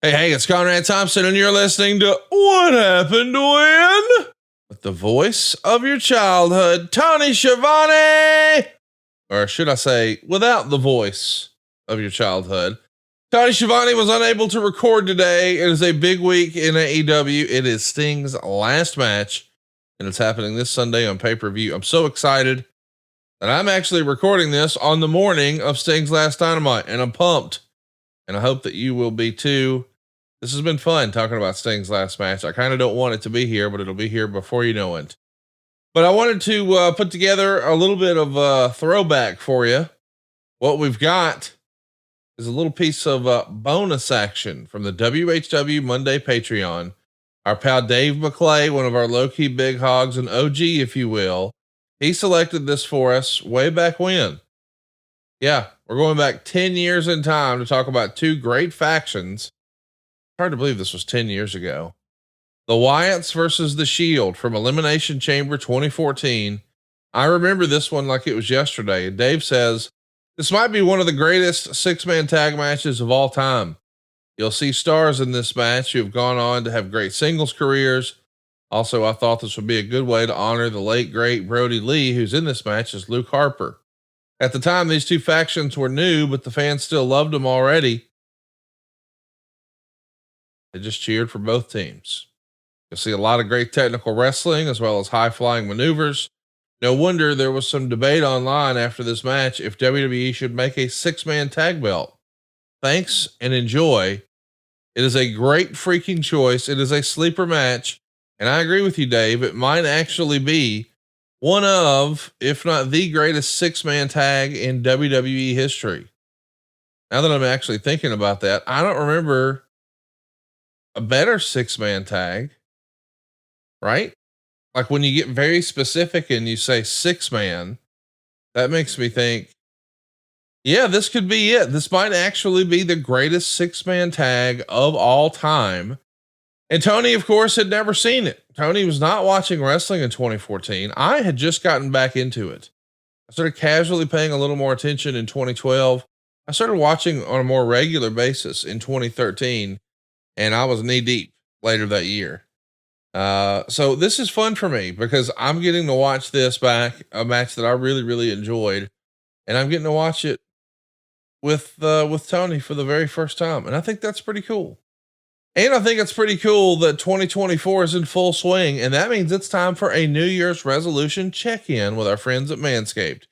Hey, it's Conrad Thompson, and you're listening to What Happened When? With the voice of your childhood, Tony Schiavone. Or should I say, without the voice of your childhood. Tony Schiavone was unable to record today. It is a big week in AEW. It is Sting's last match, and it's happening this Sunday on pay-per-view. I'm so excited that I'm actually recording this on the morning of Sting's last Dynamite, and I'm pumped. And I hope that you will be too. This has been fun talking about Sting's last match. I kind of don't want it to be here, but it'll be here before you know it. But I wanted to put together a little bit of a throwback for you. What we've got is a little piece of bonus action from the WHW Monday Patreon. Our pal Dave McClay, one of our low-key big hogs, an OG, if you will, he selected this for us way back when. Yeah, we're going back 10 years in time to talk about two great factions. Hard to believe this was 10 years ago. The Wyatts versus the Shield from Elimination Chamber 2014. I remember this one like it was yesterday. Dave says, this might be one of the greatest six-man tag matches of all time. You'll see stars in this match who have gone on to have great singles careers. Also, I thought this would be a good way to honor the late, great Brody Lee, who's in this match as Luke Harper. At the time, these two factions were new, but the fans still loved them already. They just cheered for both teams. You'll see a lot of great technical wrestling as well as high-flying maneuvers. No wonder there was some debate online after this match if WWE should make a six-man tag belt. Thanks and enjoy. It is a great freaking choice. It is a sleeper match. And I agree with you, Dave. It might actually be one of, if not the greatest six-man tag in WWE history. Now that I'm actually thinking about that, I don't remember a better six-man tag, right? Like when you get very specific and you say six-man, that makes me think, yeah, this could be it. This might actually be the greatest six-man tag of all time. And Tony, of course, had never seen it. Tony was not watching wrestling in 2014. I had just gotten back into it. I started casually paying a little more attention in 2012. I started watching on a more regular basis in 2013. And I was knee deep later that year. So this is fun for me because I'm getting to watch this back, a match that I really, really enjoyed. And I'm getting to watch it with Tony for the very first time. And I think that's pretty cool. And I think it's pretty cool that 2024 is in full swing. And that means it's time for a New Year's resolution check-in with our friends at Manscaped.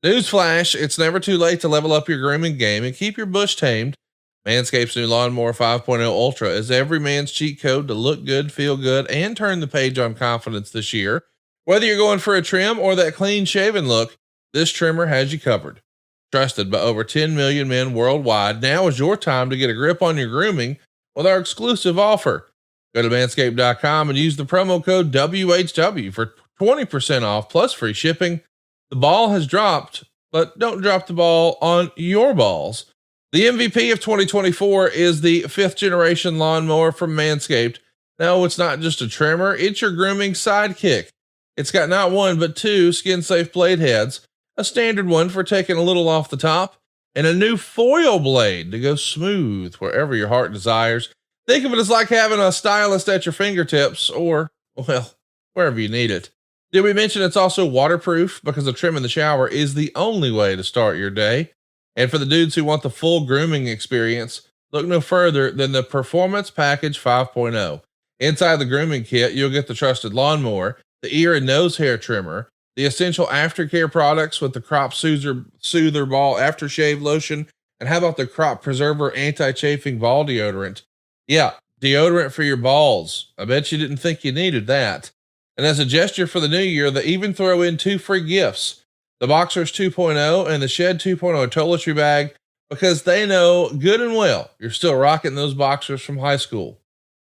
Newsflash, it's never too late to level up your grooming game and keep your bush tamed. Manscaped's new Lawnmower 5.0 Ultra is every man's cheat code to look good, feel good, and turn the page on confidence this year. Whether you're going for a trim or that clean shaven look, this trimmer has you covered. Trusted by over 10 million men worldwide, now is your time to get a grip on your grooming with our exclusive offer. Go to manscaped.com and use the promo code WHW for 20% off plus free shipping. The ball has dropped, but don't drop the ball on your balls. The MVP of 2024 is the 5th generation lawnmower from Manscaped. No, it's not just a trimmer. It's your grooming sidekick. It's got not one, but two skin safe blade heads, a standard one for taking a little off the top, and a new foil blade to go smooth wherever your heart desires. Think of it as like having a stylist at your fingertips or, well, wherever you need it. Did we mention it's also waterproof because a trim in the shower is the only way to start your day? And for the dudes who want the full grooming experience, look no further than the Performance Package 5.0. Inside the grooming kit, you'll get the trusted lawnmower, the ear and nose hair trimmer, the essential aftercare products with the Crop Soother Ball aftershave lotion, and how about the Crop Preserver anti-chafing ball deodorant? Yeah, deodorant for your balls. I bet you didn't think you needed that. And as a gesture for the new year, they even throw in 2 free gifts. The Boxers 2.0 and the Shed 2.0 toiletry bag, because they know good and well you're still rocking those boxers from high school.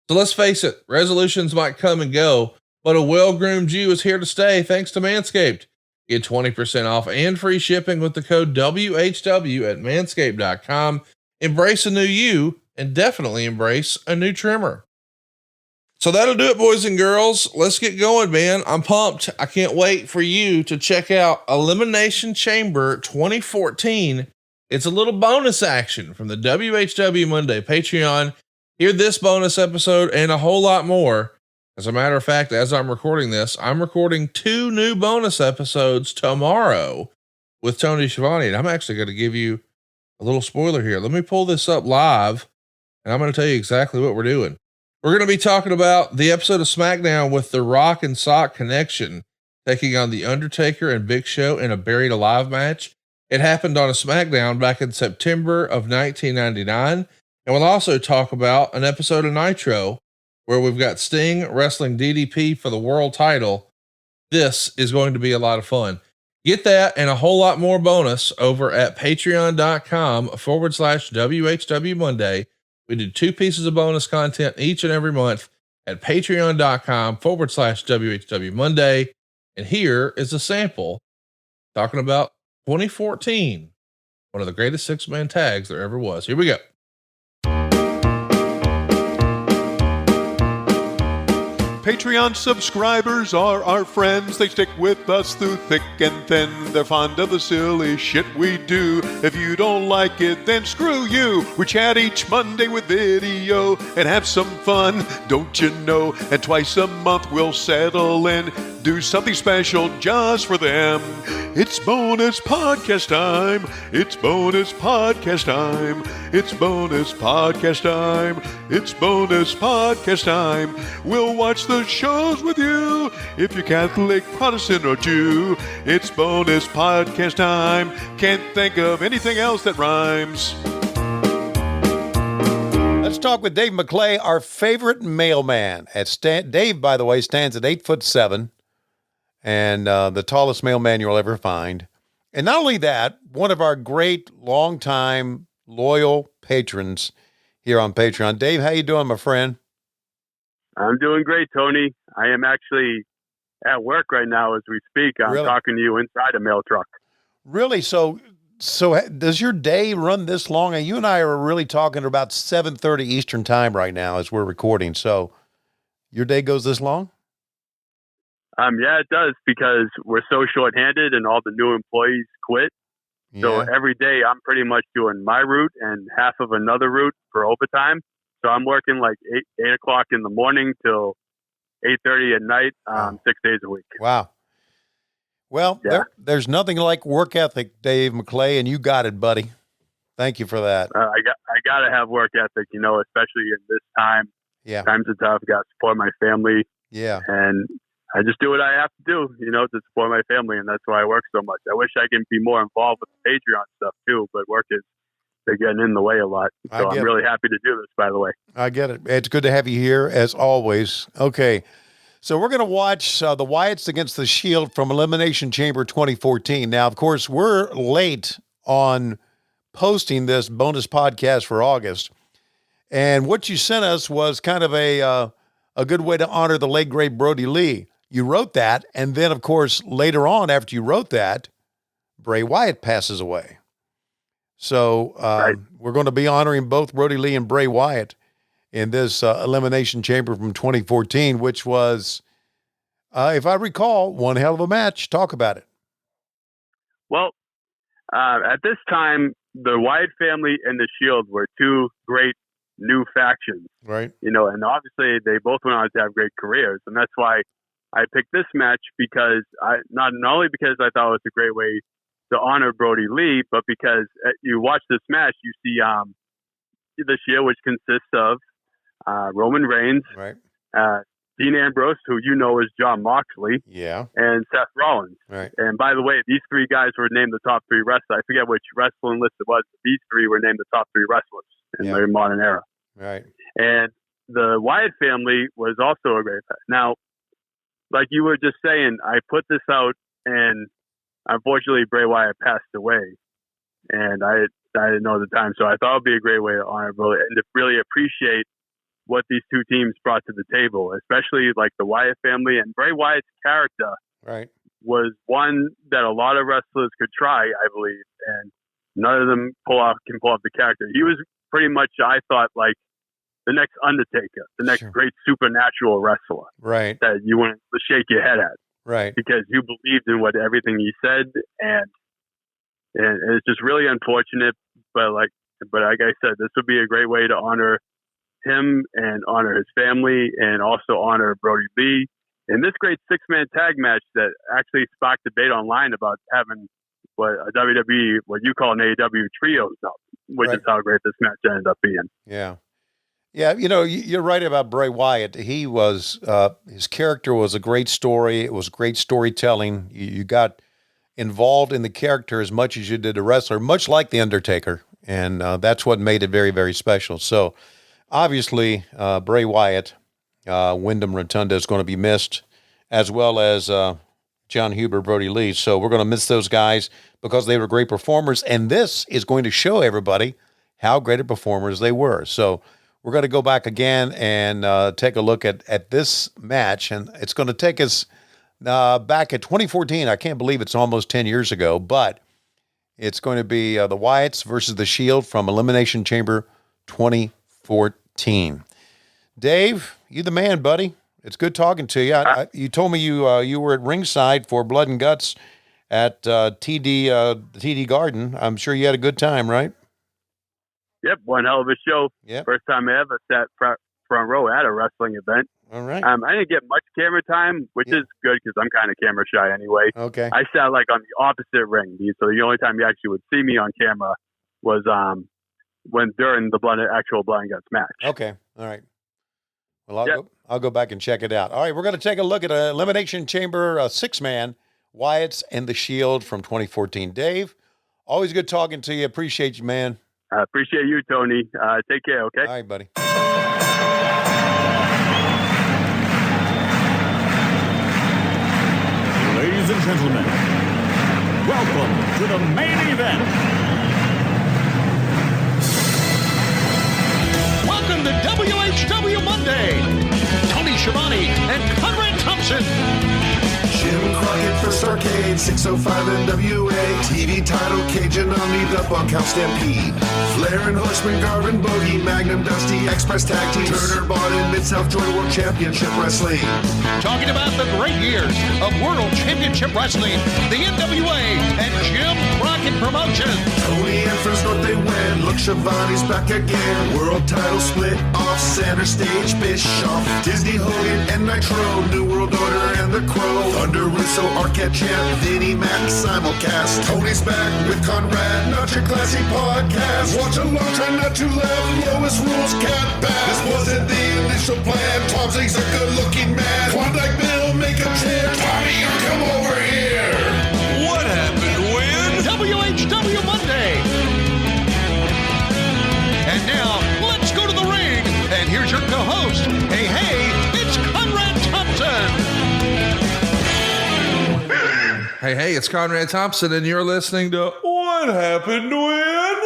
So let's face it, resolutions might come and go, but a well-groomed you is here to stay thanks to Manscaped. Get 20% off and free shipping with the code WHW at manscaped.com. Embrace a new you and definitely embrace a new trimmer. So that'll do it, boys and girls. Let's get going, man. I'm pumped. I can't wait for you to check out Elimination Chamber 2014. It's a little bonus action from the WHW Monday Patreon. Hear this bonus episode and a whole lot more. As a matter of fact, as I'm recording this, I'm recording 2 new bonus episodes tomorrow with Tony Schiavone. And I'm actually going to give you a little spoiler here. Let me pull this up live and I'm going to tell you exactly what we're doing. We're going to be talking about the episode of SmackDown with the Rock and Sock Connection taking on The Undertaker and Big Show in a Buried Alive match. It happened on a SmackDown back in September of 1999. And we'll also talk about an episode of Nitro where we've got Sting wrestling DDP for the world title. This is going to be a lot of fun. Get that and a whole lot more bonus over at patreon.com/WHW Monday. We do 2 pieces of bonus content each and every month at patreon.com/WHW Monday. And here is a sample talking about 2014, one of the greatest 6-man tags there ever was. Here we go. Patreon subscribers are our friends. They stick with us through thick and thin. They're fond of the silly shit we do. If you don't like it, then screw you. We chat each Monday with video and have some fun, don't you know? And twice a month we'll settle in, do something special just for them. It's bonus podcast time. It's bonus podcast time. It's bonus podcast time. It's bonus podcast time. We'll watch the shows with you if you're Catholic, Protestant, or Jew. It's bonus podcast time. Can't think of anything else that rhymes. Let's talk with Dave McClay, our favorite mailman. Dave, by the way, stands at 8'7", and the tallest mailman you'll ever find. And not only that, one of our great, longtime, loyal patrons here on Patreon. Dave, how you doing, my friend? I'm doing great, Tony. I am actually at work right now as we speak. I'm talking to you inside a mail truck. Really? So does your day run this long? And you and I are really talking about 7:30 Eastern time right now as we're recording. So your day goes this long? Yeah, it does, because we're so short-handed and all the new employees quit. Yeah. So every day I'm pretty much doing my route and half of another route for overtime. So I'm working like 8 o'clock in the morning till 8:30 at night, 6 days a week. Wow. Well, yeah. There's nothing like work ethic, Dave McClay, and you got it, buddy. Thank you for that. I got to have work ethic, especially in this time. Yeah. Times are tough. Got to support my family. Yeah. And I just do what I have to do, to support my family, and that's why I work so much. I wish I can be more involved with the Patreon stuff too, but they're getting in the way a lot. So I'm really happy to do this, by the way. I get it. It's good to have you here, as always. Okay, so we're going to watch the Wyatts against the Shield from Elimination Chamber 2014. Now, of course, we're late on posting this bonus podcast for August, and what you sent us was kind of a good way to honor the late, great Brody Lee. You wrote that, and then, of course, later on, after you wrote that, Bray Wyatt passes away. So we're going to be honoring both Brody Lee and Bray Wyatt in this Elimination Chamber from 2014, which was, if I recall, one hell of a match. Talk about it. Well, at this time, the Wyatt family and the Shield were 2 great new factions. Right. And obviously they both went on to have great careers. And that's why I picked this match, because not only because I thought it was a great way to honor Brody Lee, but because you watch this match, you see the Shield, which consists of Roman Reigns, right, Dean Ambrose, who is John Moxley, yeah, and Seth Rollins. Right. And by the way, these 3 guys were named the top 3 wrestlers. I forget which wrestling list it was, but these 3 were named the top 3 wrestlers in the modern era. Right. And the Wyatt family was also a great match. Now, like you were just saying, I put this out, and unfortunately, Bray Wyatt passed away, and I didn't know at the time, so I thought it would be a great way to honor Brody and to really appreciate what these 2 teams brought to the table, especially like the Wyatt family. And Bray Wyatt's character was one that a lot of wrestlers could try, I believe, and none of them can pull off the character. He was pretty much, I thought, like the next Undertaker, the next great supernatural wrestler, right, that you want to shake your head at. Right. Because you believed in everything he said, and it's just really unfortunate. But like I said, this would be a great way to honor him and honor his family and also honor Brody Lee in this great 6-man tag match that actually sparked debate online about having what a WWE, what you call an AEW trios up, which Right. is how great this match ended up being. Yeah. Yeah, you're right about Bray Wyatt. He was, his character was a great story. It was great storytelling. You got involved in the character as much as you did the wrestler, much like The Undertaker. And that's what made it very, very special. So obviously, Bray Wyatt, Wyndham Rotunda is going to be missed, as well as John Huber, Brody Lee. So we're going to miss those guys because they were great performers. And this is going to show everybody how great of performers they were. So we're going to go back again and take a look at this match. And it's going to take us back at 2014. I can't believe it's almost 10 years ago, but it's going to be the Wyatts versus the Shield from Elimination Chamber 2014. Dave, you the man, buddy. It's good talking to you. You told me you were at ringside for Blood and Guts at TD Garden. I'm sure you had a good time, right? Yep, one hell of a show. Yep. First time I ever sat front row at a wrestling event. All right. I didn't get much camera time, which is good because I'm kind of camera shy anyway. Okay. I sat like on the opposite ring, so the only time you actually would see me on camera was when during the actual Blood and Guts match. Okay. All right. Well, I'll go back and check it out. All right, we're going to take a look at Elimination Chamber 6-man, Wyatts and the Shield from 2014. Dave, always good talking to you. Appreciate you, man. I appreciate you, Tony. Take care, okay? All right, buddy. Ladies and gentlemen, welcome to the main event. Welcome to WHW Monday. Tony Schiavone and Conrad Thompson. Jim Crockett for Starrcade, 605 NWA. TV title, Cajun Omni, the Bunkhouse Stampede. Flair and Horseman, Garvin, Bogey, Magnum, Dusty, Express Tag Teams. Turner, Barton, Mid-South Joy World Championship Wrestling. Talking about the great years of World Championship Wrestling, the NWA, and Jim Crockett Promotions. Tony and Friends North they win. Look, Schiavone's back again. World title split off center stage, Bischoff, Disney, Hogan, and Nitro. New World Order and the Crow. Thunder, Russo, Arquette Champ, Vinnie Mac, simulcast. Tony's back with Conrad, not your classy podcast. Watch along, try not to laugh. Lowest rules can't back. This wasn't the initial plan. Tom Zigg's a good-looking man. Klondike Bill, make a chair. Tommy, you come over here. What happened when? WHW Monday. And now, let's go to the ring. And here's your co-host. Hey, it's Conrad Thompson. Hey, it's Conrad Thompson, and you're listening to What Happened When?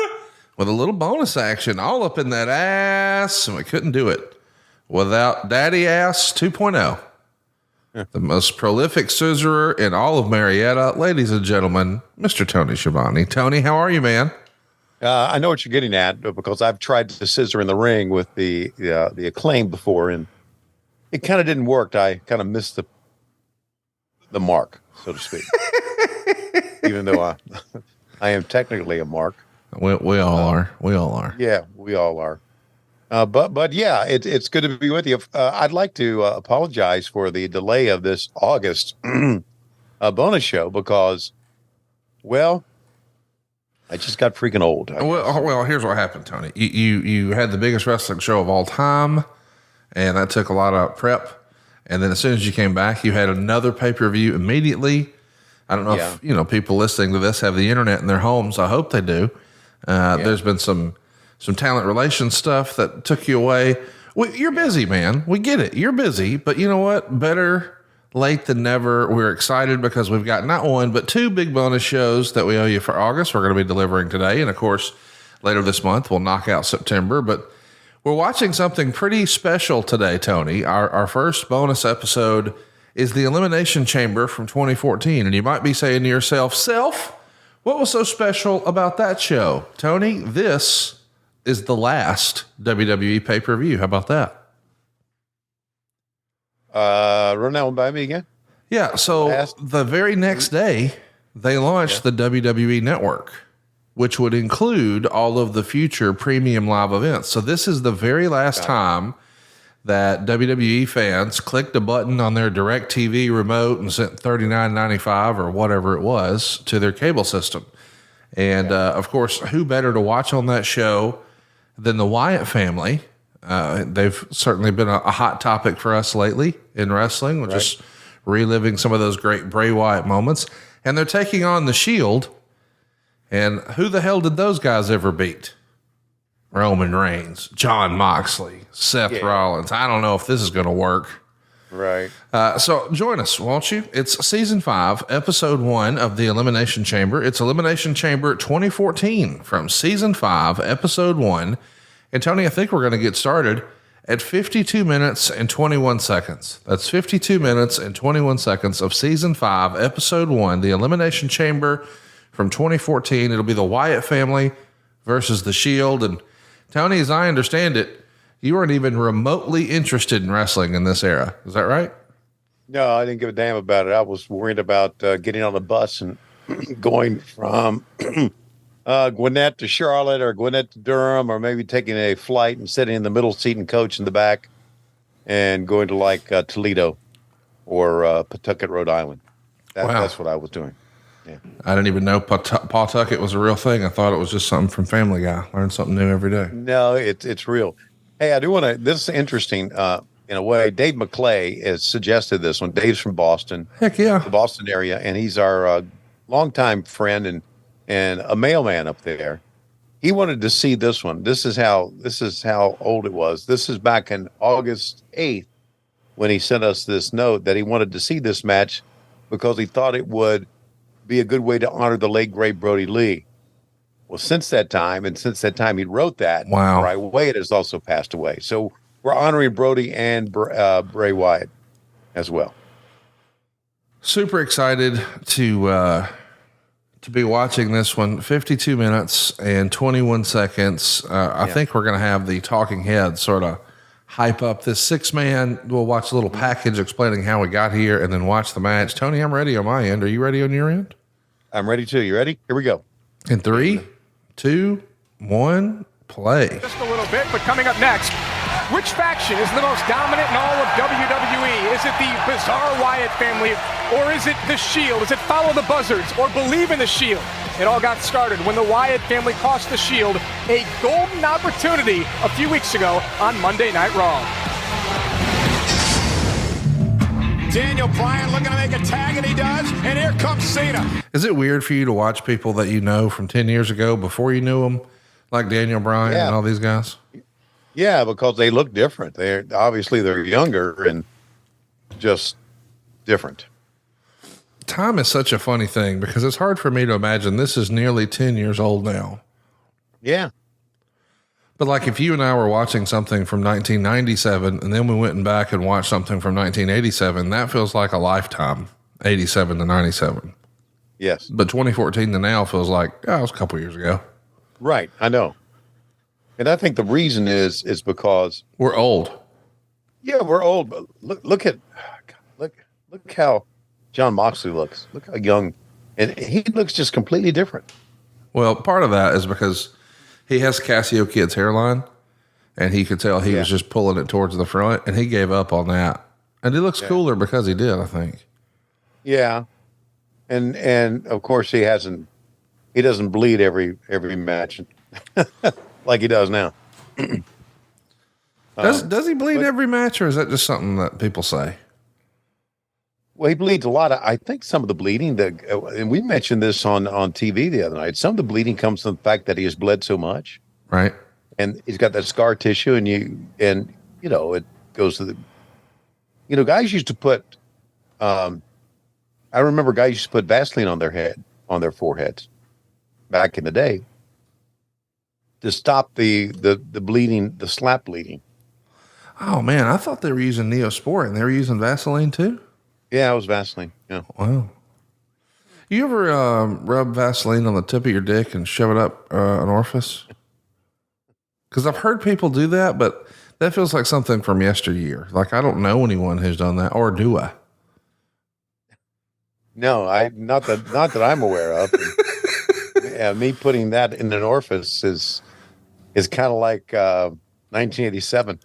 With a little bonus action all up in that ass, and we couldn't do it without Daddy Ass 2.0. The most prolific scissorer in all of Marietta. Ladies and gentlemen, Mr. Tony Schiavone. Tony, how are you, man? I know what you're getting at because I've tried to scissor in the ring with the Acclaim before, and it kind of didn't work. I kind of missed the mark, so to speak. Even though I am technically a mark. We all are. We all are. Yeah, we all are. But yeah, it's good to be with you. I'd like to apologize for the delay of this August bonus show because, well, I just got freaking old. Well, here's what happened, Tony. You had the biggest wrestling show of all time, and that took a lot of prep. And then as soon as you came back, you had another pay-per-view immediately. I don't know if people listening to this have the internet in their homes. I hope they do. There's been some talent relations stuff that took you away. You're busy, man. We get it. You're busy, but you know what? Better late than never. We're excited because we've got not one, but two big bonus shows that we owe you for August. We're going to be delivering today. And of course, later this month, we'll knock out September, but we're watching something pretty special today, Tony. Our first bonus episode is the Elimination Chamber from 2014. And you might be saying to yourself, what was so special about that show? Tony, this is the last WWE pay-per-view. How about that? Run that one by me again. Yeah, so the very next day, they launched the WWE Network. which would include all of the future premium live events. So this is the very last time that WWE fans clicked a button on their DirecTV remote and sent $39.95 or whatever it was to their cable system. And of course, who better to watch on that show than the Wyatt family? They've certainly been a hot topic for us lately in wrestling, right. Just reliving some of those great Bray Wyatt moments. And they're taking on the Shield. And who the hell did those guys ever beat? Roman Reigns, John Moxley, Seth Rollins. I don't know if this is going to work. Right. So join us, won't you? It's season 5, episode 1 of the Elimination Chamber. It's Elimination Chamber 2014 from season 5, episode 1. And Tony, I think we're going to get started at 52 minutes and 21 seconds. That's 52 minutes and 21 seconds of season 5, episode 1, the Elimination Chamber from 2014. It'll be the Wyatt family versus the Shield. And Tony, as I understand it, you weren't even remotely interested in wrestling in this era. Is that right? No, I didn't give a damn about it. I was worried about getting on a bus and going from Gwinnett to Charlotte or Gwinnett to Durham, or maybe taking a flight and sitting in the middle seat and coach in the back and going to like Toledo or Pawtucket, Rhode Island. That's what I was doing. Yeah. I didn't even know Pawtucket was a real thing. I thought it was just something from Family Guy. Learn something new every day. No, it's real. Hey, I do want to, this is interesting in a way. Dave McClay has suggested this one. Dave's from Boston. Heck yeah. The Boston area. And he's our longtime friend and a mailman up there. He wanted to see this one. This is how old it was. This is back in August 8th when he sent us this note that he wanted to see this match because he thought it would be a good way to honor the late great Brody Lee. Well, since that time he wrote that, Bray Wyatt has also passed away. So we're honoring Brody and Bray Wyatt as well. Super excited to be watching this one. 52 minutes and 21 seconds. I think we're going to have the talking head sort of hype up this 6-man. We'll watch a little package explaining how we got here and then watch the match. Tony, I'm ready on my end. Are you ready on your end? I'm ready too. You ready? Here we go. In 3, 2, 1, play. Just a little bit, but coming up next, which faction is the most dominant in all of WWE? Is it the bizarre Wyatt family, or is it the Shield? Is it follow the buzzards or believe in the Shield? It all got started when the Wyatt family cost the Shield a golden opportunity a few weeks ago on Monday Night Raw. Daniel Bryan looking to make a tag, and he does, and here comes Cena. Is it weird for you to watch people that you know from 10 years ago before you knew them, like Daniel Bryan and all these guys? Yeah, because they look different. They're younger and just different. Time is such a funny thing because it's hard for me to imagine this is nearly 10 years old now. Yeah. But like if you and I were watching something from 1997 and then we went back and watched something from 1987, that feels like a lifetime, 87 to 97. Yes. But 2014 to now feels like, it was a couple years ago. Right. I know. And I think the reason is because we're old. Yeah, we're old. But look how John Moxley looks. Look how young, and he looks just completely different. Well, part of that is because he has Cassio Kid's hairline, and he could tell he was just pulling it towards the front, and he gave up on that. And he looks cooler because he did, I think. Yeah, and of course he doesn't bleed every match like he does now. Does he bleed every match, or is that just something that people say? Well, he bleeds a lot. I think some of the bleeding, and we mentioned this on TV the other night, some of the bleeding comes from the fact that he has bled so much. Right. And he's got that scar tissue, and it goes to the, guys used to put, I remember guys used to put Vaseline on their foreheads back in the day to stop the bleeding, the slap bleeding. Oh man, I thought they were using Neosporin. They were using Vaseline too? Yeah, it was Vaseline. Yeah. Wow. You ever rub Vaseline on the tip of your dick and shove it up an orifice? Because I've heard people do that, but that feels like something from yesteryear. Like I don't know anyone who's done that, or do I? No, not that I'm aware of. me putting that in an orifice is kind of like 1987.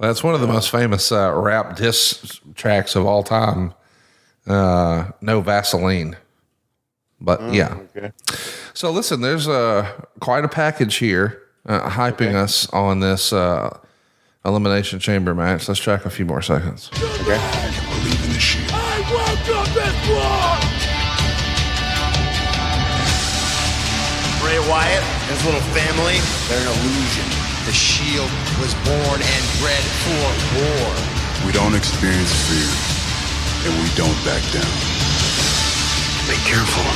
That's one of the most famous rap diss tracks of all time. No Vaseline. But yeah. Okay. So listen, there's quite a package here hyping us on this Elimination Chamber match. Let's track a few more seconds. Okay. I can believe in the Shield. I welcome this war! Bray Wyatt, his little family, they're an illusion. The Shield was born and bred for war. We don't experience fear, and we don't back down. Be careful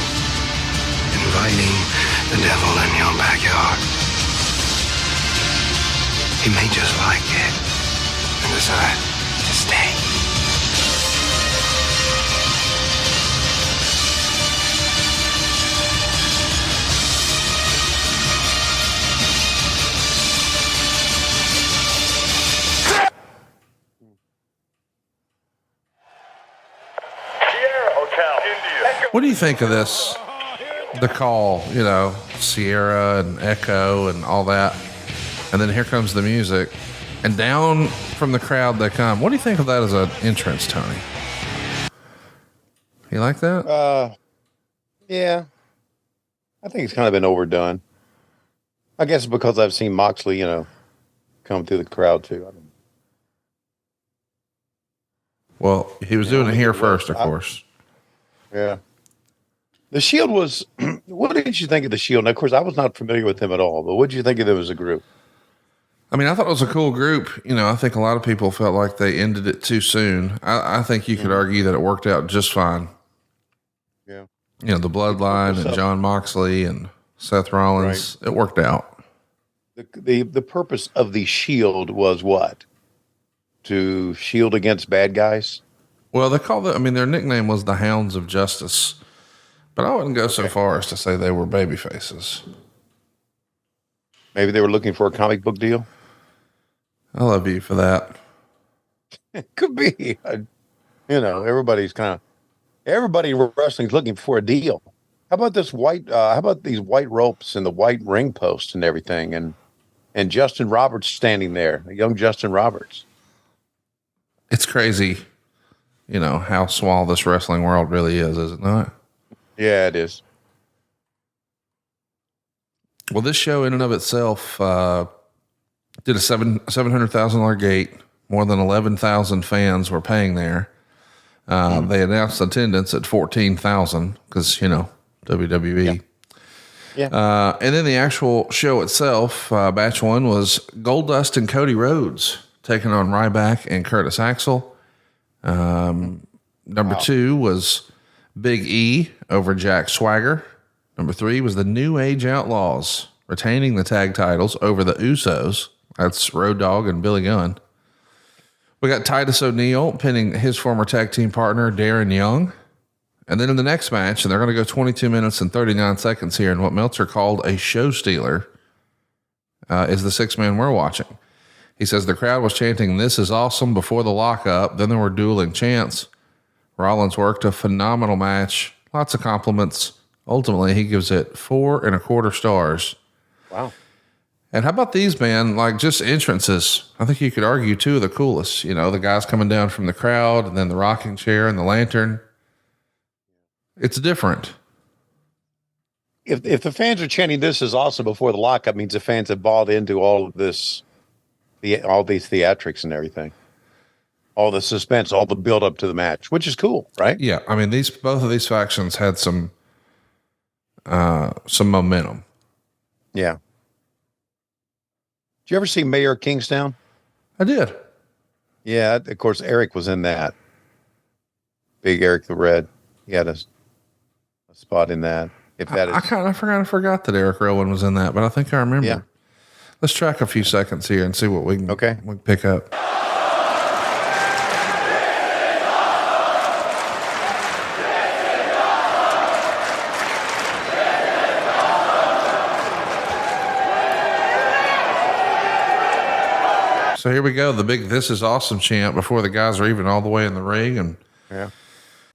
inviting the devil in your backyard. He may just like it and decide to stay. What do you think of this? The call, you know, Sierra and Echo and all that. And then here comes the music. And down from the crowd they come. What do you think of that as an entrance, Tony? You like that? Yeah. I think it's kind of been overdone. I guess because I've seen Moxley, you know, come through the crowd too. Well, he was doing it here first, of course. Yeah. The Shield was, what did you think of the Shield? Now, of course, I was not familiar with them at all, but what did you think of them as a group? I mean, I thought it was a cool group. You know, I think a lot of people felt like they ended it too soon. I think you could argue that it worked out just fine. Yeah. You know, the Bloodline and John Moxley and Seth Rollins, it worked out. The purpose of the Shield was what? To shield against bad guys? Well, they call it, I mean, their nickname was the Hounds of Justice, but I wouldn't go so far as to say they were baby faces. Maybe they were looking for a comic book deal? I love you for that. It could be. You know, everybody in wrestling's looking for a deal. How about this how about these white ropes and the white ring posts and everything? And Justin Roberts standing there, young Justin Roberts. It's crazy, you know, how small this wrestling world really is it not? Yeah, it is. Well, this show in and of itself did a $700,000 gate. More than 11,000 fans were paying there. They announced attendance at 14,000 because, you know, WWE. Yeah. And then the actual show itself, batch one was Goldust and Cody Rhodes taking on Ryback and Curtis Axel. Number two was Big E over Jack Swagger. Number three was the New Age Outlaws retaining the tag titles over the Usos. That's Road Dogg and Billy Gunn. We got Titus O'Neil pinning his former tag team partner, Darren Young. And then in the next match, and they're going to go 22 minutes and 39 seconds here, and what Meltzer called a show stealer is the 6-man we're watching. He says the crowd was chanting, "This is awesome," before the lockup. Then there were dueling chants. Rollins worked a phenomenal match. Lots of compliments. Ultimately, he gives it 4.25 stars. Wow. And how about these, man? Like, just entrances. I think you could argue two of the coolest. You know, the guys coming down from the crowd, and then the rocking chair and the lantern. It's different. If the fans are chanting "This is awesome" before the lockup, means the fans have bought into all of this, all these theatrics and everything, all the suspense, all the build up to the match, which is cool, right? Yeah, I mean, both of these factions had some momentum. Yeah. Did you ever see Mayor Kingstown? I did. Yeah, of course, Eric was in that. Big Eric the Red. He had a spot in that. If that is, I forgot that Eric Rowan was in that, but I think I remember. Yeah. Let's track a few seconds here and see what we can pick up. So here we go, the big "This is awesome" chant before the guys are even all the way in the ring. And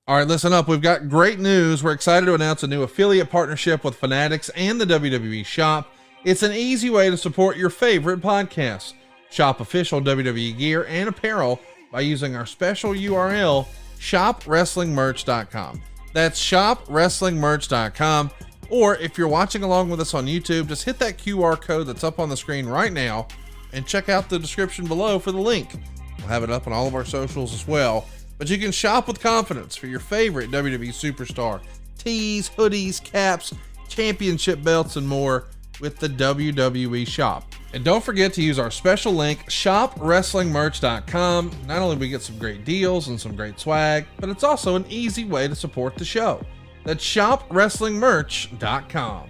All right, listen up. We've got great news. We're excited to announce a new affiliate partnership with Fanatics and the WWE Shop. It's an easy way to support your favorite podcasts. Shop official WWE gear and apparel by using our special URL, shopwrestlingmerch.com. That's shopwrestlingmerch.com. Or if you're watching along with us on YouTube, just hit that QR code that's up on the screen right now and check out the description below for the link. We'll have it up on all of our socials as well. But you can shop with confidence for your favorite WWE superstar. Tees, hoodies, caps, championship belts, and more with the WWE Shop. And don't forget to use our special link, shopwrestlingmerch.com. Not only do we get some great deals and some great swag, but it's also an easy way to support the show. That's shopwrestlingmerch.com.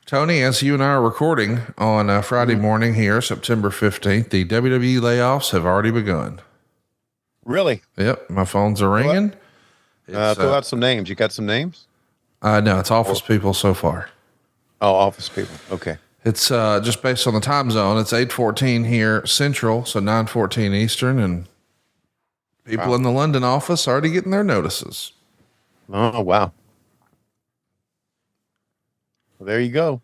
Tony, as you and I are recording on Friday morning here, September 15th, the WWE layoffs have already begun. Really? Yep, my phones are ringing. Throw out some names. You got some names? No, it's office people so far. Oh, office people. Okay. It's just based on the time zone. It's 8:14 here Central, so 9:14 Eastern, and people in the London office already getting their notices. Oh, wow. Well, there you go.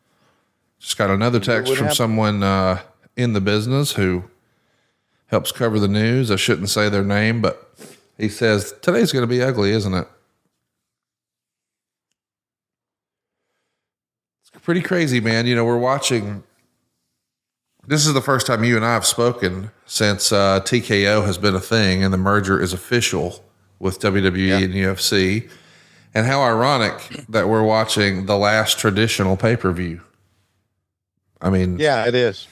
Just got another text from someone in the business who helps cover the news. I shouldn't say their name, but he says, today's going to be ugly, isn't it? It's pretty crazy, man. You know, we're watching. This is the first time you and I have spoken since TKO has been a thing and the merger is official with WWE and UFC. And how ironic that we're watching the last traditional pay-per-view. I mean, yeah, it is.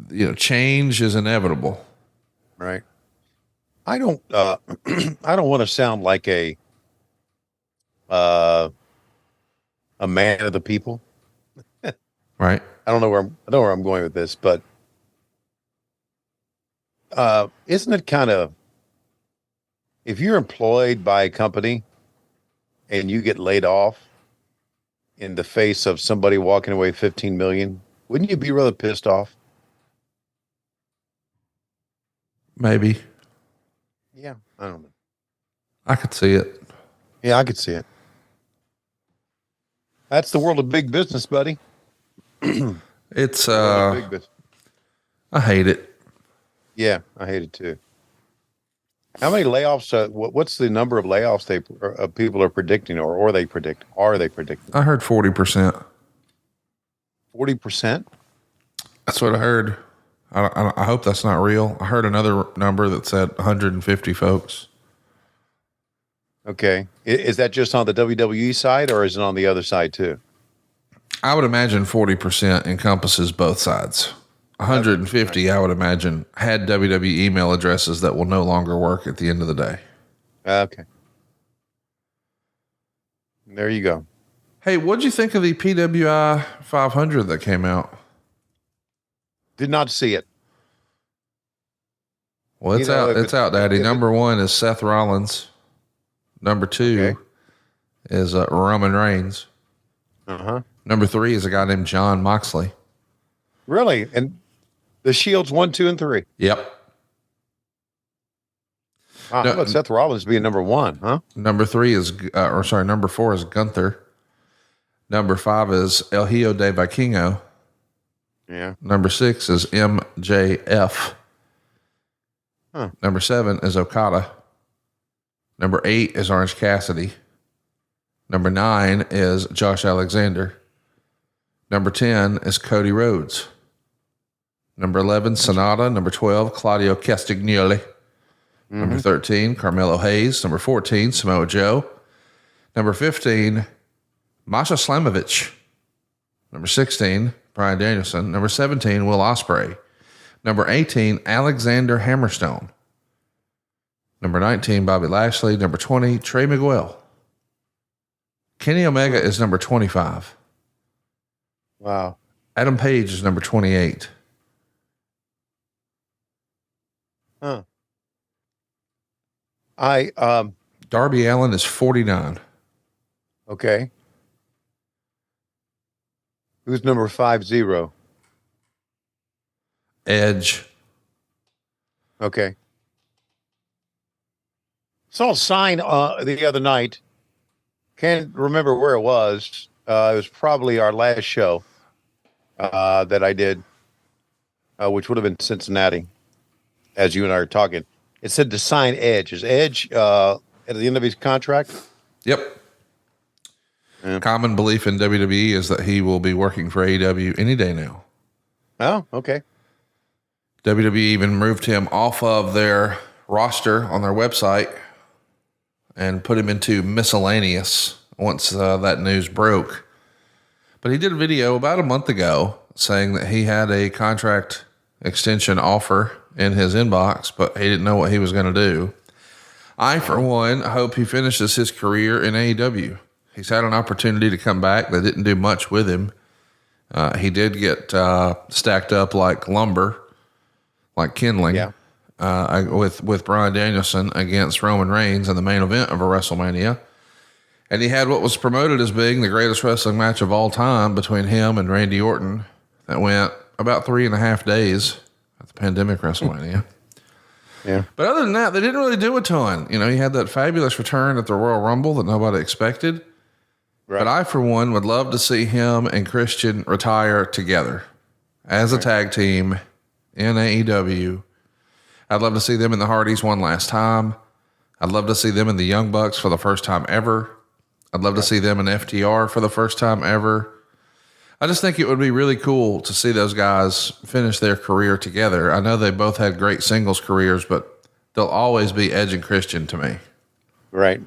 You know, change is inevitable. Right. I don't I don't want to sound like a man of the people. Right. I don't know where I'm going with this, but isn't it kind of, if you're employed by a company and you get laid off in the face of somebody walking away 15 million, wouldn't you be rather pissed off? Maybe. Yeah, I don't know. I could see it. Yeah, I could see it. That's the world of big business, buddy. It's big business. I hate it. Yeah, I hate it too. How many layoffs? What's the number of layoffs people are predicting, or are they predicting? I heard 40%. 40%. That's what I heard. I hope that's not real. I heard another number that said 150 folks. Okay. Is that just on the WWE side or is it on the other side too? I would imagine 40% encompasses both sides. 150, right. I would imagine, had WWE email addresses that will no longer work at the end of the day. Okay. There you go. Hey, what'd you think of the PWI 500 that came out? Did not see it. Well, it's out. It's out, Daddy. Number 1 is Seth Rollins. Number 2 is Roman Reigns. Number 3 is a guy named John Moxley. Really? And the Shield's 1, 2, and 3. Yep. Wow, how about Seth Rollins being number 1, huh? Number 4 is Gunther. Number 5 is El Hijo de Vikingo. Yeah. Number 6 is MJF. Number 7 is Okada. Number 8 is Orange Cassidy. Number 9 is Josh Alexander. Number 10 is Cody Rhodes. Number 11, Sonata. Number 12, Claudio Castagnoli. Number 13, Carmelo Hayes. Number 14, Samoa Joe. Number 15, Masha Slamovich. Number 16, Bryan Danielson. Number 17, Will Ospreay. Number 18, Alexander Hammerstone. Number 19, Bobby Lashley. Number 20, Trey Miguel. Kenny Omega is number 25. Wow. Adam Page is number 28. Huh. Darby Allin is 49. Okay. Who's number 50? Edge. Okay. Saw a sign the other night. Can't remember where it was. It was probably our last show that I did, which would have been Cincinnati, as you and I are talking. It said to sign Edge. Is Edge at the end of his contract? Yep. Common belief in WWE is that he will be working for AEW any day now. Oh, okay. WWE even moved him off of their roster on their website and put him into miscellaneous once that news broke. But he did a video about a month ago saying that he had a contract extension offer in his inbox, but he didn't know what he was going to do. I, for one, hope he finishes his career in AEW. He's had an opportunity to come back. They didn't do much with him. He did get stacked up like lumber, like kindling, with Bryan Danielson against Roman Reigns in the main event of a WrestleMania. And he had what was promoted as being the greatest wrestling match of all time between him and Randy Orton that went about 3.5 days at the pandemic WrestleMania. Yeah. But other than that, they didn't really do a ton. You know, he had that fabulous return at the Royal Rumble that nobody expected. Right. But I, for one, would love to see him and Christian retire together as a tag team in AEW. I'd love to see them in the Hardys one last time. I'd love to see them in the Young Bucks for the first time ever. I'd love to see them in FTR for the first time ever. I just think it would be really cool to see those guys finish their career together. I know they both had great singles careers, but they'll always be Edge and Christian to me. Right.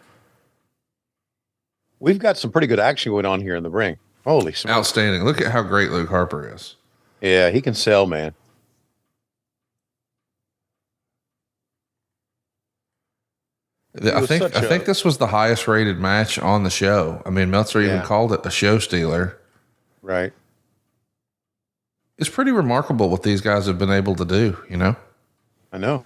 We've got some pretty good action going on here in the ring. Holy smokes. Outstanding. Look at how great Luke Harper is. Yeah, he can sell, man. I think this was the highest rated match on the show. I mean, Meltzer even called it a show stealer. Right. It's pretty remarkable what these guys have been able to do, you know? I know.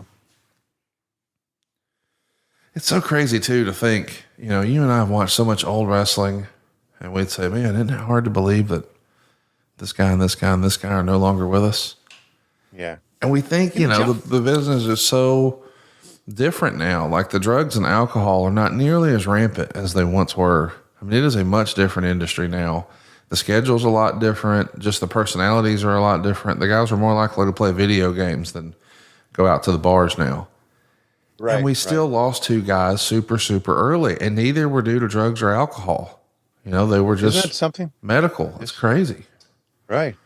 It's so crazy, too, to think, you know, you and I have watched so much old wrestling, and we'd say, man, isn't it hard to believe that this guy and this guy and this guy are no longer with us? Yeah. And we think, you know, the business is so different now. Like the drugs and alcohol are not nearly as rampant as they once were. I mean, it is a much different industry now. The schedule's a lot different. Just the personalities are a lot different. The guys are more likely to play video games than go out to the bars now. Right. And we still lost 2 guys super, super early, and neither were due to drugs or alcohol. You know, they were just Isn't that something medical. It's crazy. Right.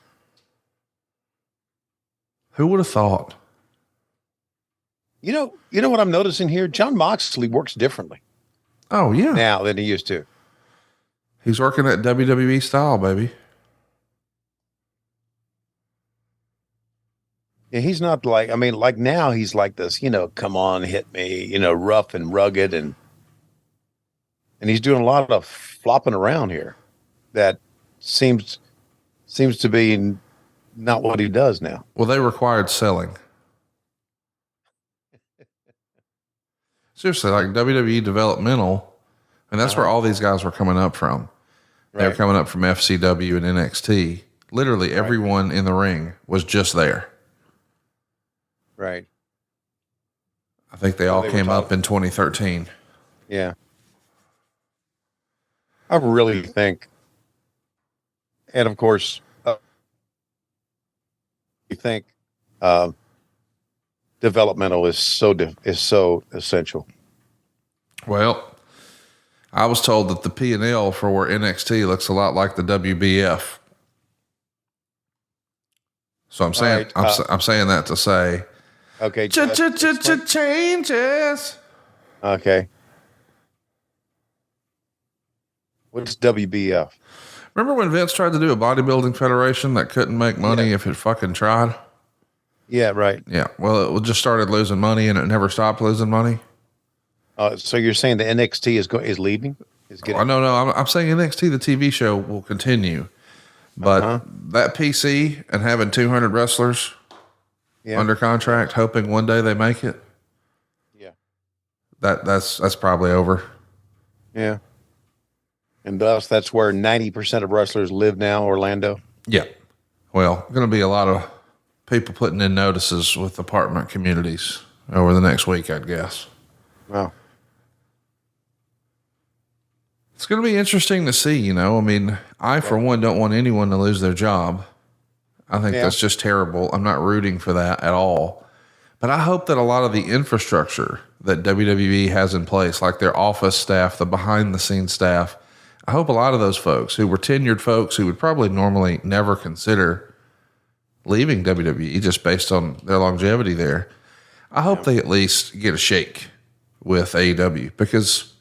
Who would have thought? You know what I'm noticing here? John Moxley works differently. Oh, yeah. Now than he used to. He's working at WWE style, baby. Yeah, he's not like, I mean, like now he's like this, you know, come on, hit me, you know, rough and rugged. And he's doing a lot of flopping around here that seems to be not what he does now. Well, they required selling. Seriously, like WWE developmental, and that's where all these guys were coming up from. They were coming up from FCW and NXT. Literally everyone in the ring was just there. Right. I think they all came up in 2013. Yeah. I really think, and of course, we think developmental is so essential. Well, I was told that the P&L for where NXT looks a lot like the WBF. So I'm saying I'm saying that to say, okay, changes. Okay. What's WBF? Remember when Vince tried to do a bodybuilding federation that couldn't make money if it fucking tried? Yeah, right. Yeah. Well, it just started losing money and it never stopped losing money. So you're saying the NXT is leaving? No. I'm saying NXT, the TV show, will continue. But that PC and having 200 wrestlers under contract, hoping one day they make it. Yeah. That's probably over. Yeah. And thus, that's where 90% of wrestlers live now, Orlando. Yeah. Well, going to be a lot of people putting in notices with apartment communities over the next week, I'd guess. Wow. It's going to be interesting to see, you know. I mean, I, for one, don't want anyone to lose their job. I think that's just terrible. I'm not rooting for that at all. But I hope that a lot of the infrastructure that WWE has in place, like their office staff, the behind the scenes staff, I hope a lot of those folks who were tenured folks who would probably normally never consider leaving WWE just based on their longevity there, I hope they at least get a shake with AEW, because,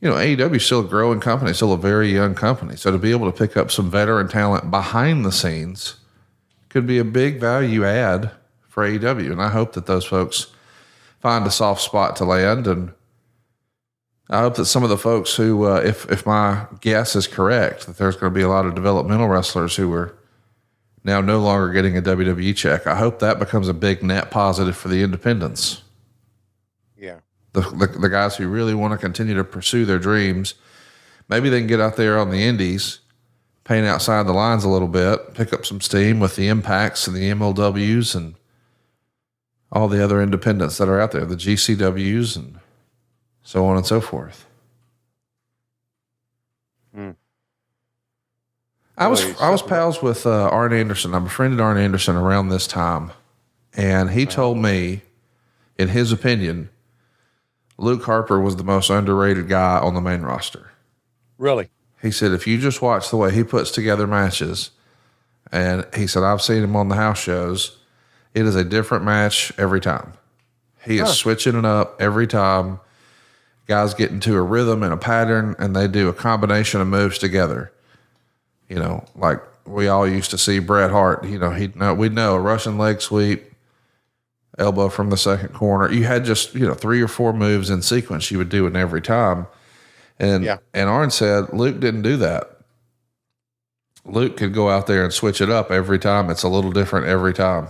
you know, AEW is still a growing company, still a very young company. So to be able to pick up some veteran talent behind the scenes could be a big value add for AEW. And I hope that those folks find a soft spot to land. And I hope that some of the folks who, if my guess is correct, that there's going to be a lot of developmental wrestlers who are now no longer getting a WWE check. I hope that becomes a big net positive for the independents. Yeah. The guys who really want to continue to pursue their dreams, maybe they can get out there on the indies, paint outside the lines a little bit, pick up some steam with the Impacts and the MLWs and all the other independents that are out there, the GCWs and so on and so forth. I was pals with Arn Anderson. I befriended Arn Anderson around this time, and he told me, in his opinion, Luke Harper was the most underrated guy on the main roster. Really? He said, if you just watch the way he puts together matches, and he said, I've seen him on the house shows, it is a different match every time. He is switching it up every time. Guys get into a rhythm and a pattern, and they do a combination of moves together. You know, like we all used to see Bret Hart, you know, we'd know a Russian leg sweep, elbow from the second corner. You had just, you know, 3 or 4 moves in sequence you would do it every time. And Arn said Luke didn't do that. Luke could go out there and switch it up every time. It's a little different every time.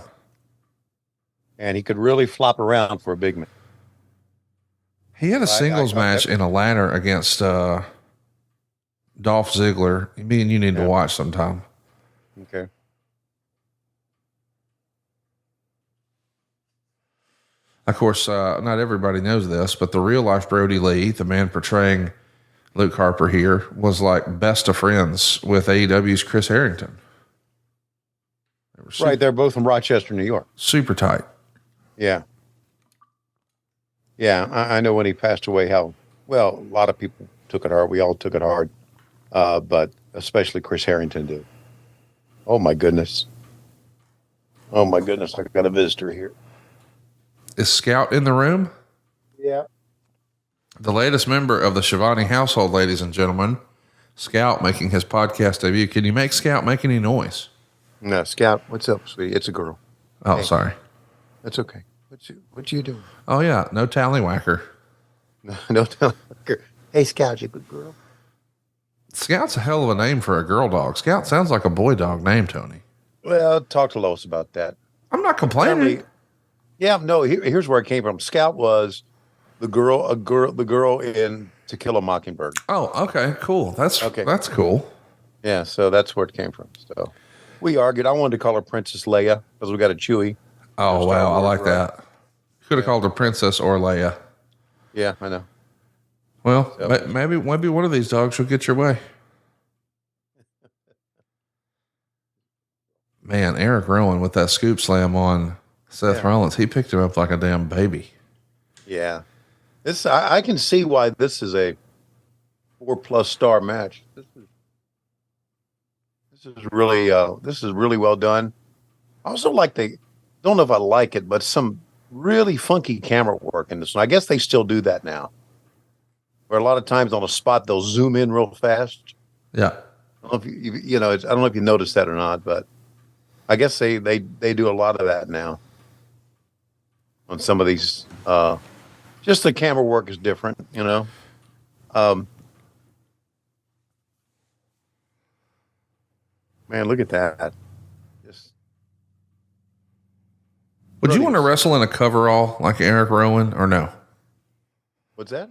And he could really flop around for a big man. He had a singles match in a ladder against Dolph Ziggler. Me and you need to watch sometime. Okay. Of course, not everybody knows this, but the real life Brody Lee, the man portraying Luke Harper here, was like best of friends with AEW's Chris Harrington. They're both from Rochester, New York. Super tight. Yeah. Yeah, I know when he passed away how, well, a lot of people took it hard. We all took it hard, but especially Chris Harrington did. Oh, my goodness. Oh, my goodness. I got a visitor here. Is Scout in the room? Yeah. The latest member of the Schiavone household, ladies and gentlemen. Scout making his podcast debut. Can you make Scout make any noise? No, Scout, what's up, sweetie? It's a girl. Oh, hey. Sorry. That's okay. What you doing? Oh, yeah. No tallywhacker. No tallywhacker. Hey, Scout, you good girl? Scout's a hell of a name for a girl dog. Scout sounds like a boy dog name, Tony. Well, talk to Lois about that. I'm not complaining. Yeah, no, here's where it came from. Scout was the girl in To Kill a Mockingbird. Oh, okay, cool. That's cool. Yeah, so that's where it came from. So we argued. I wanted to call her Princess Leia because we got a Chewie. Oh, wow, I like that. Could have called her Princess or Leia. Yeah, I know. Well, maybe one of these dogs will get your way. Man, Eric Rowan with that scoop slam on Seth Rollins, he picked him up like a damn baby. Yeah. I can see why this is a 4+ star match. This is really well done. I also like don't know if I like it, but some really funky camera work in this one. I guess they still do that now. Where a lot of times on a spot they'll zoom in real fast. Yeah. I don't know if I don't know if you noticed that or not, but I guess they do a lot of that now. On some of these, just the camera work is different, you know. Man, look at that. Would you want to wrestle in a coverall like Eric Rowan or no? What's that?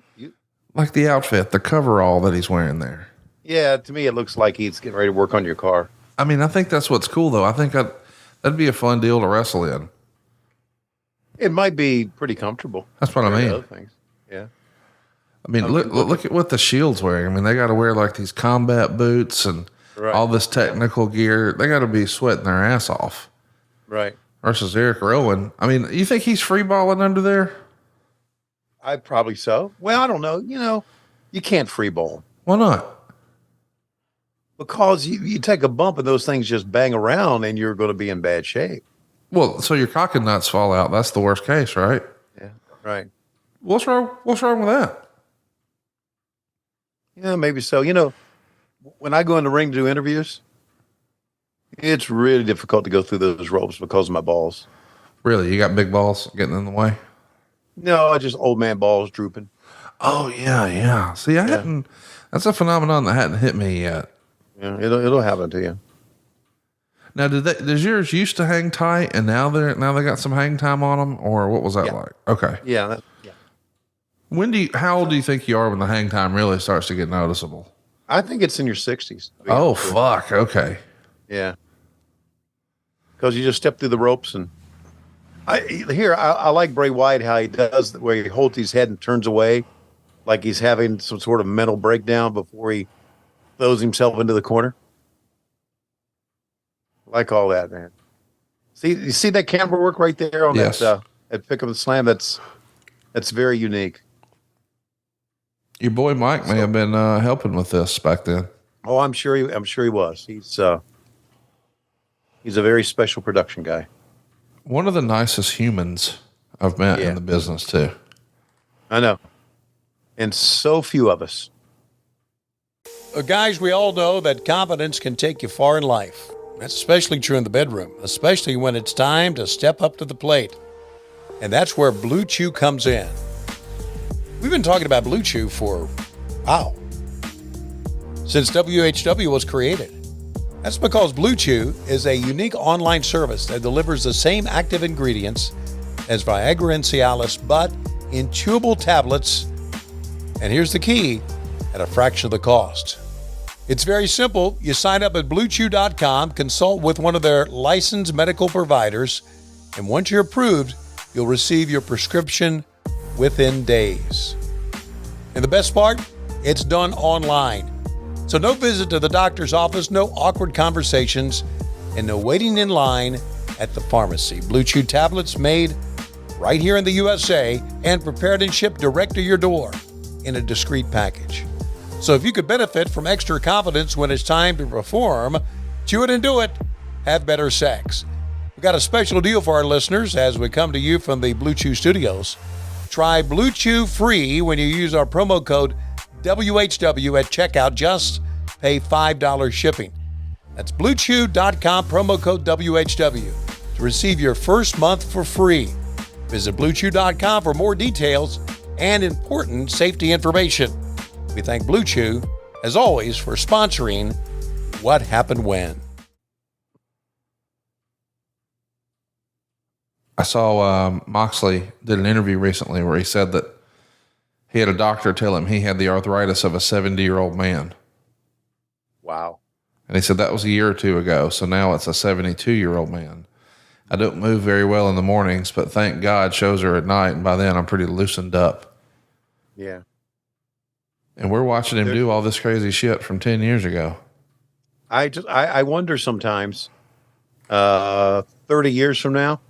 Like the outfit, the coverall that he's wearing there. Yeah, to me it looks like he's getting ready to work on your car. I mean, I think that's what's cool though. I think that'd be a fun deal to wrestle in. It might be pretty comfortable. That's what I mean. Other things. Yeah. I mean, look at what the Shield's wearing. I mean, they got to wear like these combat boots and all this technical gear. They got to be sweating their ass off. Right. Versus Eric Rowan. I mean, you think he's free balling under there? I'd probably so. Well, I don't know. You know, you can't free ball. Why not? Because you take a bump and those things just bang around and you're going to be in bad shape. Well, so your cock and nuts fall out. That's the worst case, right? Yeah. Right. What's wrong with that? Yeah, maybe so. You know, when I go in the ring to do interviews, it's really difficult to go through those ropes because of my balls. Really? You got big balls getting in the way? No, I just old man balls drooping. Oh, yeah. See, that's a phenomenon that hadn't hit me yet. Yeah, it'll happen to you. Now, does yours used to hang tight and now they got some hang time on them, or what was that like? Okay. Yeah. How old do you think you are when the hang time really starts to get noticeable? I think it's in your 60s. Oh, fuck. Okay. Yeah. Because you just step through the ropes and I like Bray Wyatt, how he does where he holds his head and turns away like he's having some sort of mental breakdown before he throws himself into the corner. I like all that, man. You see that camera work right there on that pick up and slam? That's very unique. Your boy Mike may have been helping with this back then. Oh, I'm sure he was. He's a very special production guy. One of the nicest humans I've met in the business too. I know. And so few of us. Guys, we all know that confidence can take you far in life. That's especially true in the bedroom, especially when it's time to step up to the plate. And that's where Bluechew comes in. We've been talking about Bluechew for, since WHW was created. That's because Bluechew is a unique online service that delivers the same active ingredients as Viagra and Cialis, but in chewable tablets. And here's the key, at a fraction of the cost. It's very simple. You sign up at Bluechew.com, consult with one of their licensed medical providers, and once you're approved, you'll receive your prescription within days. And the best part, it's done online. So no visit to the doctor's office, no awkward conversations, and no waiting in line at the pharmacy. Bluechew tablets made right here in the USA and prepared and shipped direct to your door in a discreet package. So if you could benefit from extra confidence when it's time to perform, chew it and do it. Have better sex. We've got a special deal for our listeners as we come to you from the Bluechew studios. Try Bluechew free when you use our promo code WHW at checkout. Just pay $5 shipping. That's Bluechew.com, promo code WHW to receive your first month for free. Visit Bluechew.com for more details and important safety information. We thank Bluechew, as always, for sponsoring What Happened When. I saw Moxley did an interview recently where he said that he had a doctor tell him he had the arthritis of a 70-year-old man. Wow. And he said that was a year or two ago. So now it's a 72-year-old man. I don't move very well in the mornings, but thank God shows are at night. And by then I'm pretty loosened up. Yeah. And we're watching him do all this crazy shit from 10 years ago. I wonder sometimes, 30 years from now,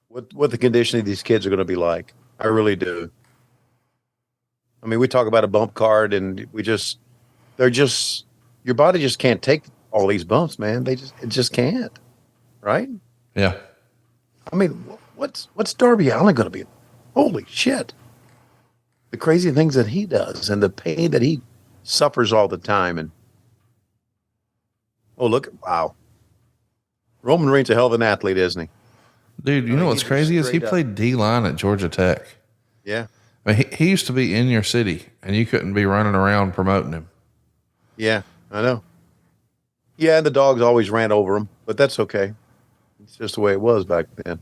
what the condition of these kids are going to be like. I really do. I mean, we talk about a bump card and your body just can't take all these bumps, man. It just can't. Right? Yeah. I mean, what's Darby Allin going to be? Holy shit. The crazy things that he does and the pain that he suffers all the time. And wow. Roman Reigns a hell of an athlete, isn't he? Dude, you know what's crazy is he played D-line at Georgia Tech. Yeah. I mean, he used to be in your city and you couldn't be running around promoting him. Yeah, I know. Yeah, and the dogs always ran over him, but that's okay. It's just the way it was back then.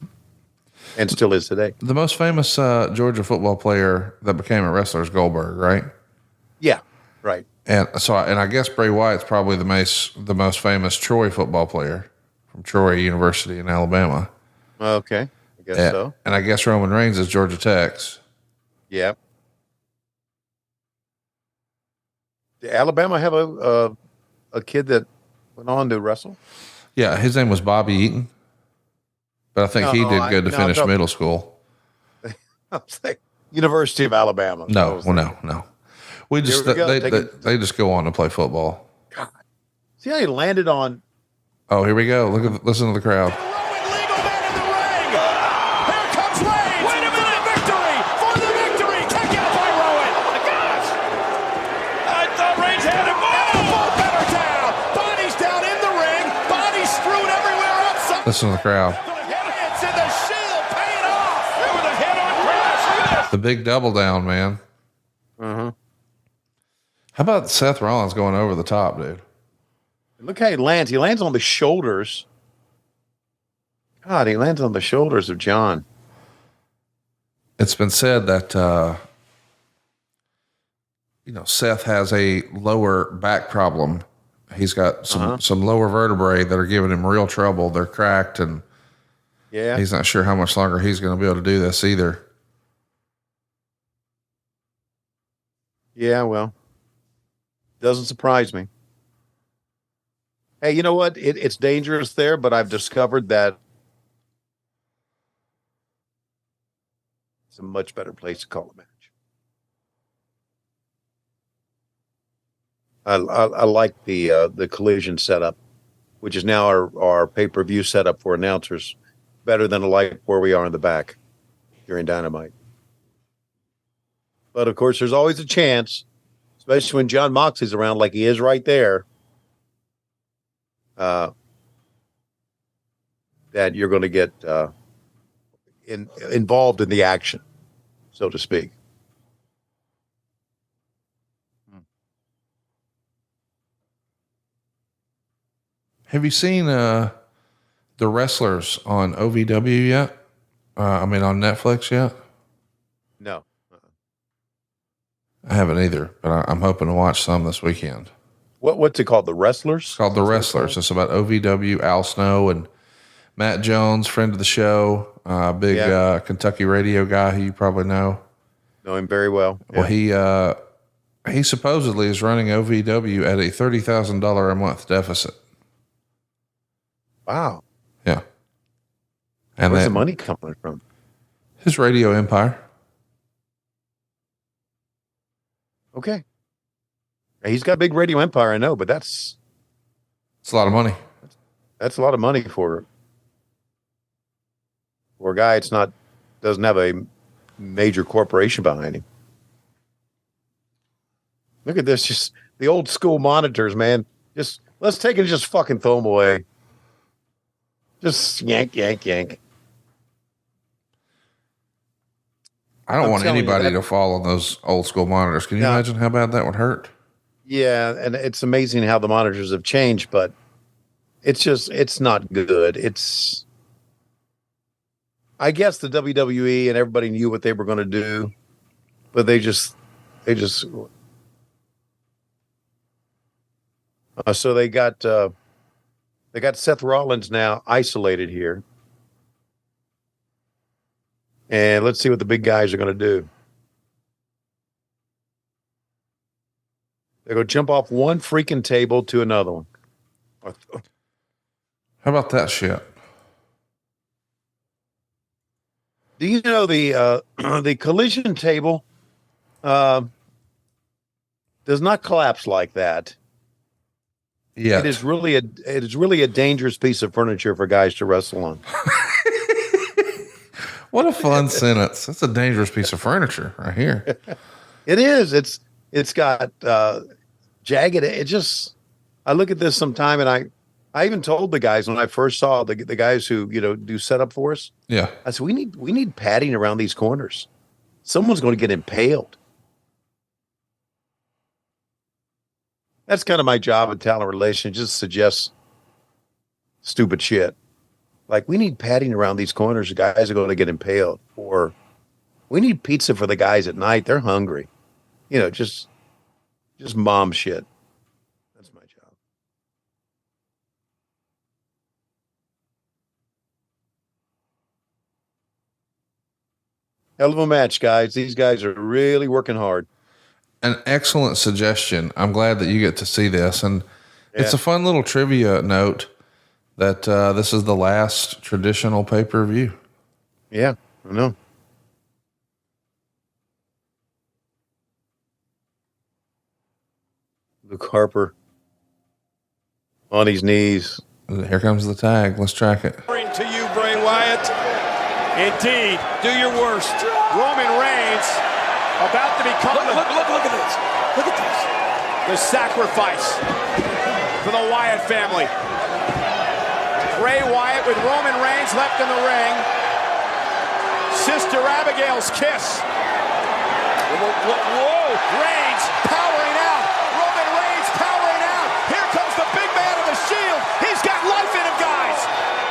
And still is today. The most famous Georgia football player that became a wrestler is Goldberg, right? Yeah, right. And so, I guess Bray Wyatt's probably the most famous Troy football player from Troy University in Alabama. Okay, I guess so. And I guess Roman Reigns is Georgia Tech's. Yeah. Did Alabama have a kid that went on to wrestle? Yeah, his name was Bobby Eaton, but I think he did good to finish middle school. I was like, University of Alabama. No. We just they just go on to play football. God. See how he landed on. Oh, here we go. Listen to the crowd. Listen to the crowd. The big double down, man. Uh-huh. How about Seth Rollins going over the top, dude? Look how he lands. He lands on the shoulders. God, he lands on the shoulders of John. It's been said that, Seth has a lower back problem. He's got some lower vertebrae that are giving him real trouble. They're cracked, and he's not sure how much longer he's going to be able to do this either. Yeah, well, doesn't surprise me. Hey, you know what? It's dangerous there, but I've discovered that it's a much better place to call a match. I like the collision setup, which is now our pay-per-view setup for announcers, better than a like where we are in the back during Dynamite. But of course, there's always a chance, especially when John Moxley's around, like he is right there, that you're going to get involved in the action, so to speak. Have you seen the wrestlers on OVW yet? On Netflix yet? No. I haven't either, but I'm hoping to watch some this weekend. What's it called? The Wrestlers? It's called The Wrestlers. It's about OVW, Al Snow, and Matt Jones, friend of the show, big Kentucky radio guy who you probably know. Know him very well. Well, he supposedly is running OVW at a $30,000 a month deficit. Wow. Yeah. And where's the money coming from? His radio empire. Okay. He's got a big radio empire, I know, but it's a lot of money. That's a lot of money for a guy doesn't have a major corporation behind him. Look at this, just the old school monitors, man. Let's take it and just fucking throw them away. Just yank, yank, yank. I don't want anybody to fall on those old school monitors. Can you imagine how bad that would hurt? Yeah, and it's amazing how the monitors have changed, but it's not good. I guess the WWE and everybody knew what they were going to do, but they just so they got Seth Rollins now isolated here. And let's see what the big guys are going to do. They're going to jump off one freaking table to another one. How about that shit? Do you know the collision table does not collapse like that? Yeah, it is really a dangerous piece of furniture for guys to wrestle on. What a fun sentence! That's a dangerous piece of furniture right here. It is. It's got jagged. I look at this sometime, and I even told the guys when I first saw the guys who do setup for us. Yeah, I said we need padding around these corners. Someone's going to get impaled. That's kind of my job in talent relations. Just suggest stupid shit. Like, we need padding around these corners. The guys are going to get impaled. Or we need pizza for the guys at night. They're hungry. Just mom shit. That's my job. Hell of a match, guys. These guys are really working hard. an excellent suggestion. I'm glad that you get to see this. And it's a fun little trivia note that this is the last traditional pay-per-view. Yeah, I know. Luke Harper on his knees. Here comes the tag. Let's track it. To you, Bray Wyatt. Indeed, do your worst. Roman Reigns about to become look at this. Look at this. The sacrifice for the Wyatt family. Bray Wyatt with Roman Reigns left in the ring. Sister Abigail's kiss. Whoa! Reigns powering out. Roman Reigns powering out. Here comes the big man of the Shield. He's got life in him, guys.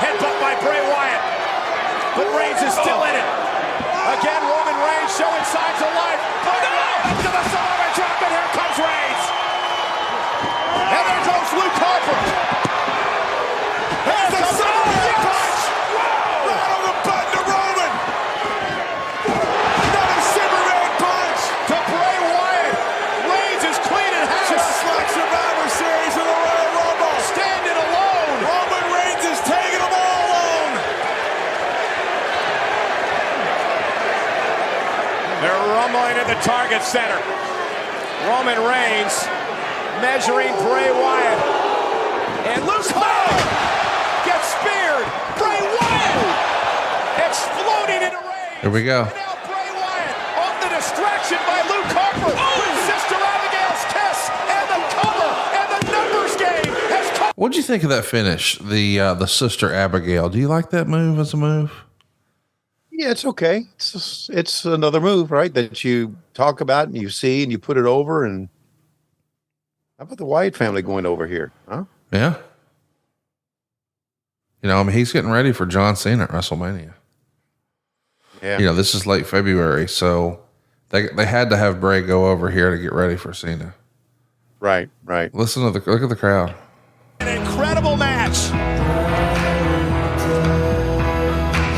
Headbutt by Bray Wyatt. But Reigns is still in it. Again, Roman Reigns showing signs of life. Oh no! To the Samoa drop, and here comes Reigns. And there goes Luke Harper. Here's the Samoa punch. Right on the button to Roman. Another Superman punch to Bray Wyatt. Reigns is cleaning house. Just like Survivor Series in the Royal Rumble. Standing alone. Roman Reigns is taking them all alone. They're rumbling in the Target Center. Roman Reigns measuring Bray Wyatt. And Luke Harper gets speared. Bray Wyatt exploding into Reigns. Here we go. And now Bray Wyatt on the distraction by Luke Harper with Sister Abigail's kiss and the cover and the numbers game has come. What'd you think of that finish? The Sister Abigail. Do you like that move as a move? Yeah, it's okay. It's another move, right? That you talk about and you see and you put it over. And how about the Wyatt family going over here? Huh? Yeah. You know, I mean, he's getting ready for John Cena at WrestleMania. Yeah. You know, this is late February, so they had to have Bray go over here to get ready for Cena. Right. Listen to look at the crowd. An incredible match.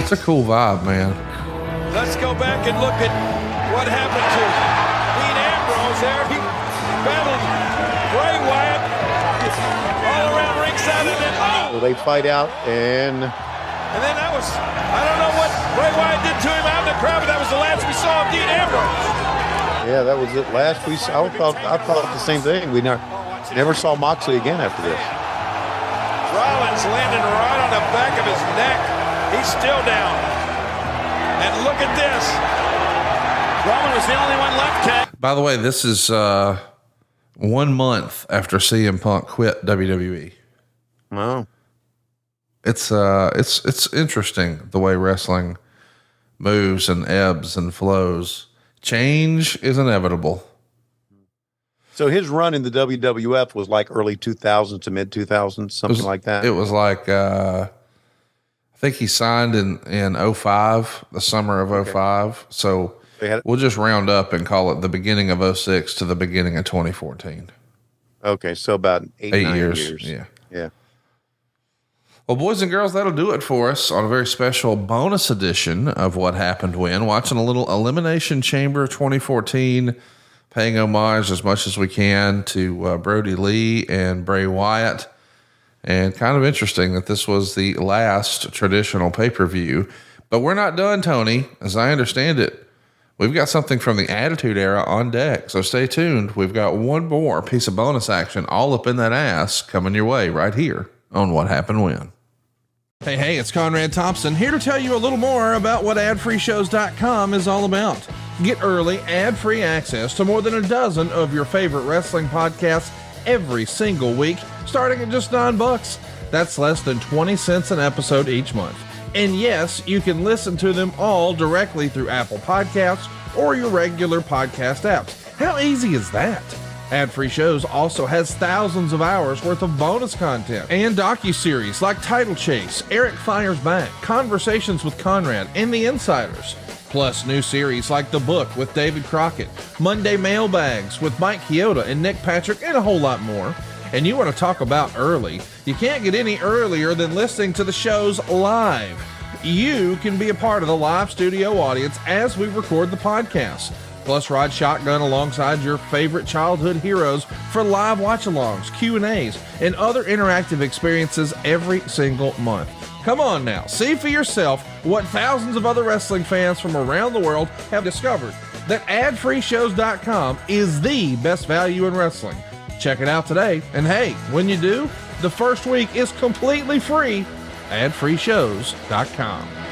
It's a cool vibe, man. Let's go back and look at what happened to Dean Ambrose there. He battled Bray Wyatt all around ringside, and then Well, they fight out, and then that was, I don't know what Bray Wyatt did to him out in the crowd, but that was the last we saw of Dean Ambrose. yeah, that was it. Last we saw, I thought the same thing. We never saw Moxley again after this. Rollins landing right on the back of his neck. He's still down. And look at this. Roman was the only one left, Ken. By the way, this is 1 month after CM Punk quit WWE. Wow. It's interesting the way wrestling moves and ebbs and flows. Change is inevitable. So his run in the WWF was like early 2000s to mid 2000s, something like that. It was like I think he signed in 05, the summer of 05. So we'll just round up and call it the beginning of 06 to the beginning of 2014. Okay, so about 8 years. Yeah. Well, boys and girls, that'll do it for us on a very special bonus edition of What Happened When. Watching a little Elimination Chamber 2014, paying homage as much as we can to Brody Lee and Bray Wyatt. And kind of interesting that this was the last traditional pay-per-view. But we're not done, Tony. As I understand it, we've got something from the Attitude Era on deck. So stay tuned. We've got one more piece of bonus action all up in that ass coming your way right here on What Happened When. Hey, it's Conrad Thompson here to tell you a little more about what AdFreeShows.com is all about. Get early, ad-free access to more than a dozen of your favorite wrestling podcasts every single week, starting at just $9. That's less than 20 cents an episode each month. And yes, you can listen to them all directly through Apple Podcasts or your regular podcast apps. How easy is that? AdFree Shows also has thousands of hours worth of bonus content and docuseries like Title Chase, Eric Fires Back, Conversations with Conrad, and The Insiders. Plus new series like The Book with David Crockett, Monday Mailbags with Mike Chioda and Nick Patrick, and a whole lot more. And you want to talk about early? You can't get any earlier than listening to the shows live. You can be a part of the live studio audience as we record the podcast. Plus, ride shotgun alongside your favorite childhood heroes for live watch-alongs, Q&As, and other interactive experiences every single month. Come on now, see for yourself what thousands of other wrestling fans from around the world have discovered, that AdFreeShows.com is the best value in wrestling. Check it out today, and hey, when you do, the first week is completely free. AdFreeShows.com.